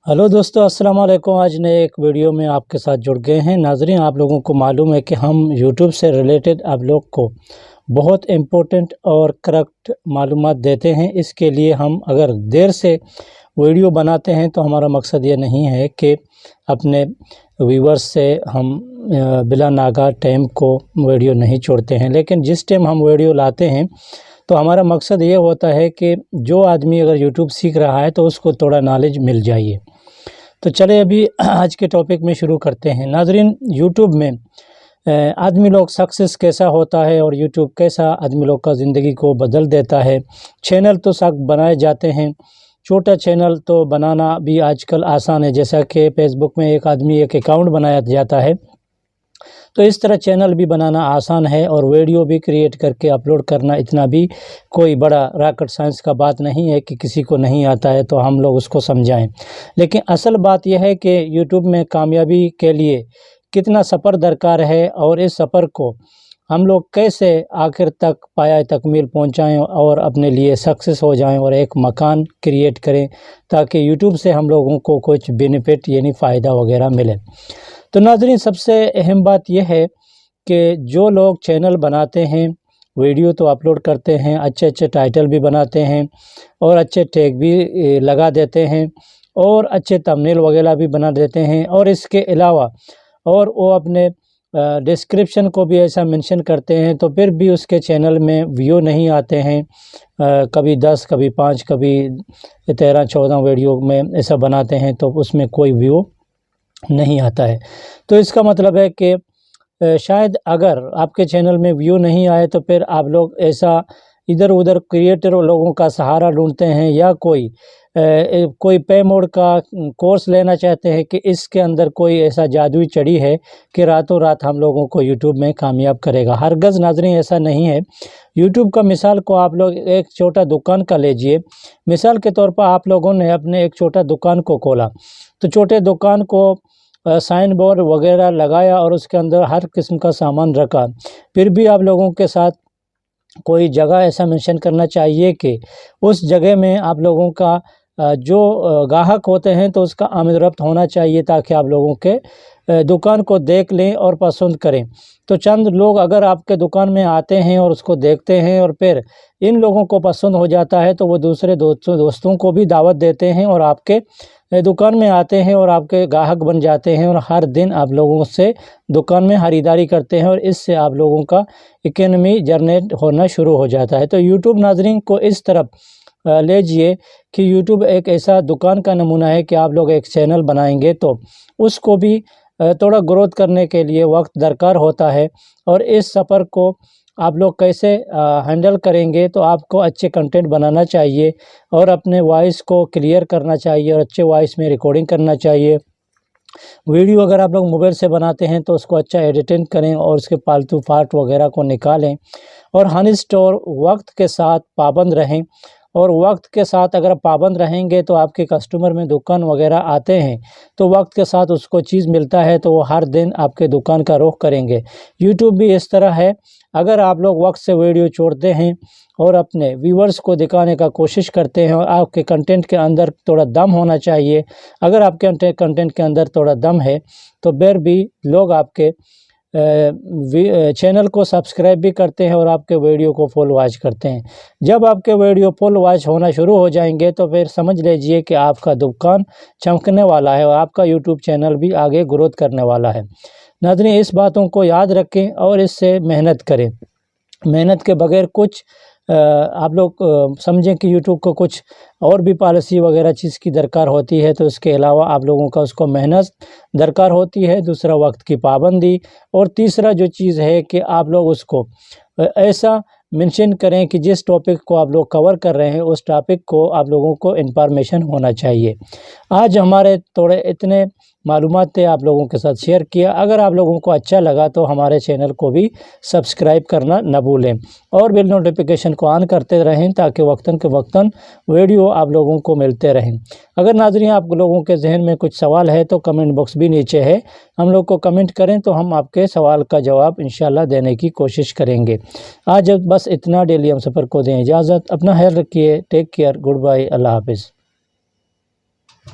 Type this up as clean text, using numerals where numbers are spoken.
Hello दोस्तों, अस्सलाम वालेकुम। आज नए एक वीडियो में आपके साथ जुड़ गए हैं। नाज़रीन, आप लोगों को मालूम है कि हम यूट्यूब से रिलेटेड आप लोग को बहुत इम्पोर्टेंट और करेक्ट मालूमात देते हैं। इसके लिए हम अगर देर से वीडियो बनाते हैं तो हमारा मकसद ये नहीं है कि अपने व्यूवर्स से हम बिला नागा टाइम को वीडियो नहीं छोड़ते हैं, लेकिन जिस टाइम हम वीडियो लाते हैं तो हमारा मकसद ये होता है कि जो आदमी अगर यूट्यूब सीख रहा है तो उसको थोड़ा नॉलेज मिल जाए। तो चले अभी आज के टॉपिक में शुरू करते हैं। नाज़रीन, यूट्यूब में आदमी लोग सक्सेस कैसा होता है और यूट्यूब कैसा आदमी लोग का ज़िंदगी को बदल देता है। चैनल तो सब बनाए जाते हैं, छोटा चैनल तो बनाना भी आजकल आसान है। जैसा कि फेसबुक में एक आदमी एक अकाउंट बनाया जाता है, तो इस तरह चैनल भी बनाना आसान है और वीडियो भी क्रिएट करके अपलोड करना इतना भी कोई बड़ा रॉकेट साइंस का बात नहीं है कि किसी को नहीं आता है तो हम लोग उसको समझाएं। लेकिन असल बात यह है कि यूट्यूब में कामयाबी के लिए कितना सफ़र दरकार है और इस सफ़र को हम लोग कैसे आखिर तक पाया तकमील पहुंचाएं और अपने लिए सक्सेस हो जाएं और एक मकान क्रिएट करें ताकि यूट्यूब से हम लोगों को कुछ बेनिफिट यानी फ़ायदा वगैरह मिले। तो नाज़रीन, सबसे अहम बात यह है कि जो लोग चैनल बनाते हैं, वीडियो तो अपलोड करते हैं, अच्छे अच्छे टाइटल भी बनाते हैं और अच्छे टैग भी लगा देते हैं और अच्छे थंबनेल वगैरह भी बना देते हैं, और इसके अलावा और वो अपने डिस्क्रिप्शन को भी ऐसा मेंशन करते हैं, तो फिर भी उसके चैनल में व्यू नहीं आते हैं। कभी 10, कभी 5, कभी 13, 14 वीडियो में ऐसा बनाते हैं तो उसमें कोई व्यू नहीं आता है। तो इसका मतलब है कि शायद अगर आपके चैनल में व्यू नहीं आए तो फिर आप लोग ऐसा इधर उधर क्रिएटर लोगों का सहारा ढूंढते हैं या कोई पे मोड का कोर्स लेना चाहते हैं कि इसके अंदर कोई ऐसा जादुई चढ़ी है कि रातों रात हम लोगों को यूट्यूब में कामयाब करेगा। हरगज़ नाज़रीन, ऐसा नहीं है। यूट्यूब का मिसाल को आप लोग एक छोटा दुकान का लीजिए। मिसाल के तौर पर आप लोगों ने अपने एक छोटा दुकान को खोला, तो छोटे दुकान को साइन बोर्ड वगैरह लगाया और उसके अंदर हर किस्म का सामान रखा। फिर भी आप लोगों के साथ कोई जगह ऐसा मेंशन करना चाहिए कि उस जगह में आप लोगों का जो ग्राहक होते हैं तो उसका आमद रफ्त होना चाहिए ताकि आप लोगों के दुकान को देख लें और पसंद करें। तो चंद लोग अगर आपके दुकान में आते हैं और उसको देखते हैं और फिर इन लोगों को पसंद हो जाता है तो वो दूसरे दोस्तों को भी दावत देते हैं और आपके दुकान में आते हैं और आपके ग्राहक बन जाते हैं और हर दिन आप लोगों से दुकान में खरीदारी करते हैं और इससे आप लोगों का इकॉनमी जनरेट होना शुरू हो जाता है। तो यूट्यूब नाज़रीन को इस तरफ लीजिए कि यूट्यूब एक ऐसा दुकान का नमूना है कि आप लोग एक चैनल बनाएंगे तो उसको भी थोड़ा ग्रोथ करने के लिए वक्त दरकार होता है, और इस सफ़र को आप लोग कैसे हैंडल करेंगे तो आपको अच्छे कंटेंट बनाना चाहिए और अपने वॉइस को क्लियर करना चाहिए और अच्छे वॉइस में रिकॉर्डिंग करना चाहिए। वीडियो अगर आप लोग मोबाइल से बनाते हैं तो उसको अच्छा एडिटिंग करें और उसके फालतू पार्ट वगैरह को निकालें और हॉनेस्ट और वक्त के साथ पाबंद रहें। और वक्त के साथ अगर पाबंद रहेंगे तो आपके कस्टमर में दुकान वगैरह आते हैं तो वक्त के साथ उसको चीज़ मिलता है तो वो हर दिन आपके दुकान का रुख करेंगे। यूट्यूब भी इस तरह है, अगर आप लोग वक्त से वीडियो छोड़ते हैं और अपने व्यूवर्स को दिखाने का कोशिश करते हैं और आपके कंटेंट के अंदर थोड़ा दम होना चाहिए, अगर आपके कंटेंट के अंदर थोड़ा दम है तो फिर भी लोग आपके चैनल को सब्सक्राइब भी करते हैं और आपके वीडियो को फुल वॉच करते हैं। जब आपके वीडियो फुल वॉच होना शुरू हो जाएंगे तो फिर समझ लीजिए कि आपका दुकान चमकने वाला है और आपका यूट्यूब चैनल भी आगे ग्रोथ करने वाला है। नाज़रीन, इस बातों को याद रखें और इससे मेहनत करें। मेहनत के बगैर कुछ आप लोग समझें कि यूट्यूब को कुछ और भी पॉलिसी वगैरह चीज़ की दरकार होती है, तो इसके अलावा आप लोगों का उसको मेहनत दरकार होती है। दूसरा, वक्त की पाबंदी, और तीसरा जो चीज़ है कि आप लोग उसको ऐसा मेंशन करें कि जिस टॉपिक को आप लोग कवर कर रहे हैं उस टॉपिक को आप लोगों को इन्फॉर्मेशन होना चाहिए। आज हमारे थोड़े इतने मालूमात थे आप लोगों के साथ शेयर किया। अगर आप लोगों को अच्छा लगा तो हमारे चैनल को भी सब्सक्राइब करना न भूलें और बेल नोटिफिकेशन को ऑन करते रहें ताकि वक्तन के वक्तन वीडियो आप लोगों को मिलते रहें। अगर नाज़रीन आप लोगों के जहन में कुछ सवाल है तो कमेंट बॉक्स भी नीचे है, हम लोग को कमेंट करें तो हम आपके सवाल का जवाब इंशाल्लाह देने की कोशिश करेंगे। आज बस इतना। डेली हम सफ़र को दें इजाज़त। अपना ख्याल रखिए। Take care. Goodbye. अल्लाह हाफिज़।